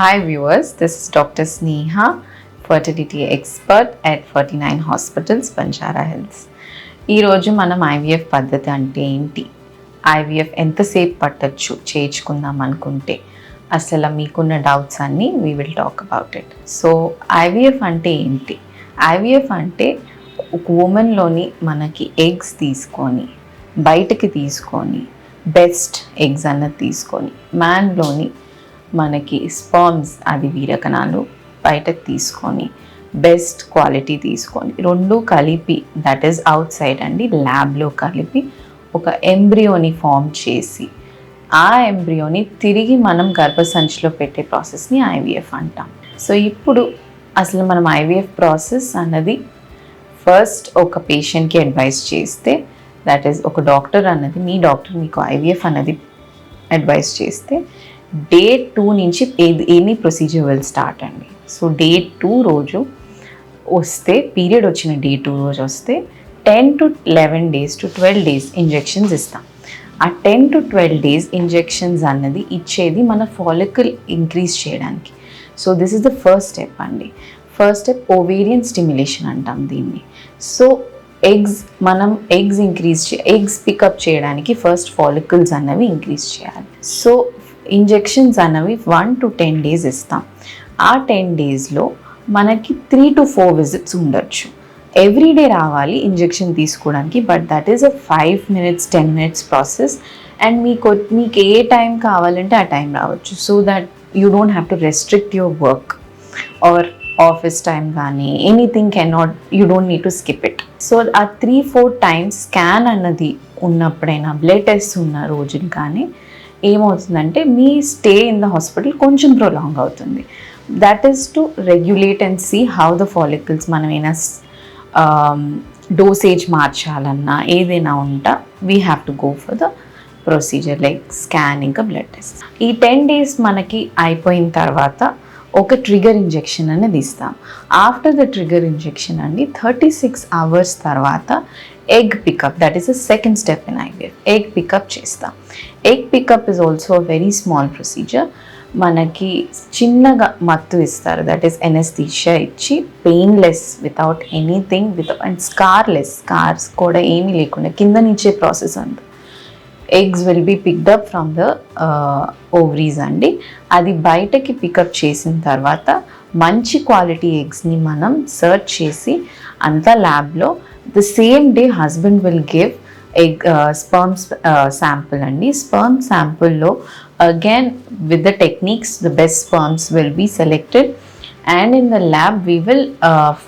Hi viewers, this is Dr. Sneha, fertility expert at Ferty9 Hospitals, Banjara Hills. ఈ రోజు మనం IVF పద్ధతి అంటే ఏంటి, IVF ఎంతసేపు పట్టొచ్చు చేయించుకుందాం అనుకుంటే, అసలు మీకున్న డౌట్స్ అన్నీ we will talk about it. So IVF అంటే ఏంటి? IVF అంటే ఒక ఉమెన్లోని మనకి ఎగ్స్ తీసుకొని బయటకి తీసుకొని బెస్ట్ ఎగ్స్ అన్నది తీసుకొని మ్యాన్లోని మనకి స్పర్మ్స్ అది వీరకణాలు బయటకు తీసుకొని బెస్ట్ క్వాలిటీ తీసుకొని రెండు కలిపి దట్ ఈస్ అవుట్ సైడ్ అండి ల్యాబ్లో కలిపి ఒక ఎంబ్రియోని ఫామ్ చేసి ఆ ఎంబ్రియోని తిరిగి మనం గర్భసంచిలో పెట్టే ప్రాసెస్ని IVF అంటాం. సో ఇప్పుడు అసలు మనం IVF ప్రాసెస్ అన్నది ఫస్ట్ ఒక పేషెంట్కి అడ్వైస్ చేస్తే దట్ ఈస్ ఒక డాక్టర్ అన్నది మీ డాక్టర్ మీకు IVF అన్నది అడ్వైస్ చేస్తే డే 2 నుంచి ఎనీ ప్రొసీజర్ విల్ స్టార్ట్ అండి. సో డే 2 రోజు వస్తే పీరియడ్ వచ్చిన డే 2 రోజు వస్తే 10 to 11 days to 12 days injections ఇస్తాం. ఆ 10 to 12 days ఇంజెక్షన్స్ అన్నది ఇచ్చేది మన ఫాలికల్ ఇంక్రీజ్ చేయడానికి. So this is the first step అండి. ఫస్ట్ స్టెప్ ఓవేరియన్ స్టిమ్యులేషన్ అంటాం దీన్ని. సో ఎగ్స్ పికప్ చేయడానికి ఫస్ట్ ఫాలికల్స్ అన్నవి ఇంక్రీజ్ చేయాలి. సో ఇంజెక్షన్స్ అన్నవి 1 to 10 days ఇస్తాం. ఆ 10 daysలో మనకి 3 to 4 visits ఉండొచ్చు. ఎవ్రీడే రావాలి ఇంజెక్షన్ తీసుకోవడానికి, but that is a 5 minutes 10 minutes process. And మీకు ఏ టైం కావాలంటే ఆ టైం రావచ్చు. So that you don't have to restrict your work or office time కానీ anything cannot, you don't need to skip it. So ఆ 3-4 times scan అన్నది ఉన్నప్పుడైనా blood test ఉన్న రోజులు కానీ ఏమవుతుందంటే మీ స్టే ఇన్ ద హాస్పిటల్ కొంచెం ప్రొలాంగ్ అవుతుంది. That is to regulate and see how the follicles మనమైనా డోసేజ్ మార్చాలన్నా ఏదైనా ఉంటా we have to go for the procedure like scan ఇంకా బ్లడ్ టెస్ట్. ఈ 10 days మనకి అయిపోయిన తర్వాత ఒక ట్రిగర్ ఇంజెక్షన్ అనేది ఇస్తాం. ఆఫ్టర్ ద ట్రిగర్ ఇంజెక్షన్ అండి 36 hours తర్వాత egg pickup, that is the second step in IVF. Egg pickup చేస్తాం. Egg pickup is also a very small procedure. మనకి చిన్నగా మత్తు ఇస్తారు, దట్ ఈస్ ఎనస్థీషియా ఇచ్చి painless without anything and scars కూడా ఏమీ లేకుండా కింద నుంచే ప్రాసెస్ అంతా. Eggs will be picked up from the ovaries అండి. అది బయటకి పికప్ చేసిన తర్వాత మంచి క్వాలిటీ ఎగ్స్ని మనం సర్చ్ చేసి అంతా ల్యాబ్లో the same day husband will give egg sperm sample అండి. స్పర్మ్ శాంపుల్లో again with the techniques the best sperms will be selected and in the lab we will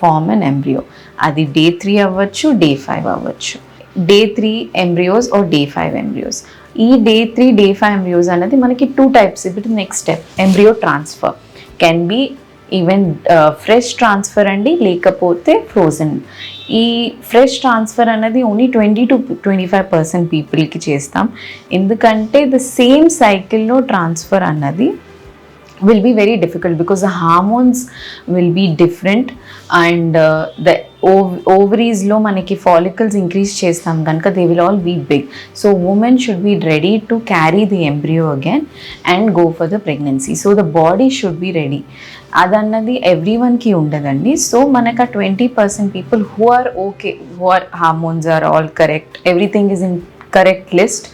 form an embryo. అది day 3 అవ్వచ్చు, day 5 అవ్వచ్చు. day 3 embryos or day 5 embryos. ఈ day 3 day 5 embryos అనేది మనకి 2 types. ఇప్పుడు next step embryo transfer can be even fresh transfer అండి, లేకపోతే frozen. ఈ ఫ్రెష్ ట్రాన్స్ఫర్ అనేది ఓన్లీ 20 to 25% పీపుల్కి చేస్తాం. ఎందుకంటే ద సేమ్ సైకిల్లో ట్రాన్స్ఫర్ అన్నది will be very difficult because the hormones will be different and the ovaries lo manaki follicles increase chestam ganaka they will all be big. So women should be ready to carry the embryo again and go for the pregnancy. So the body should be ready. adannadi everyone ki undadandi. So manaka 20% people who are okay, who are hormones are all correct, everything is in correct list,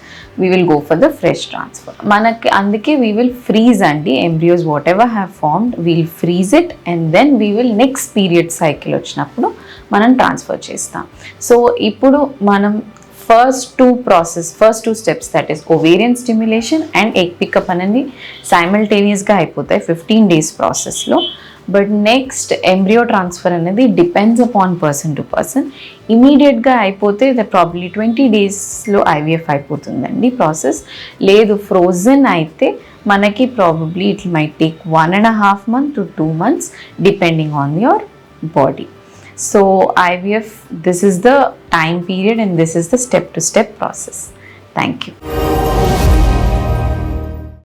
we will go for the fresh transfer. మనకి అందుకే we will freeze అండి embryos whatever have formed, we will freeze it and then we will next period cycle వచ్చినప్పుడు మనం transfer చేస్తాం. So ఇప్పుడు మనం first two steps that is ovarian stimulation and egg pickup అనేది సైమల్టేనియస్గా అయిపోతాయి 15 days ప్రాసెస్లో. బట్ నెక్స్ట్ ఎంబ్రియో ట్రాన్స్ఫర్ అనేది depends upon person to person. ఇమీడియట్గా అయిపోతే ప్రాబ్లీ 20 daysలో IVF అయిపోతుందండి ప్రాసెస్. లేదు ఫ్రోజన్ అయితే మనకి probably it might take 1.5 months to 2 months depending on your body. So IVF, this is the time period and this is the step-to-step process. Thank you.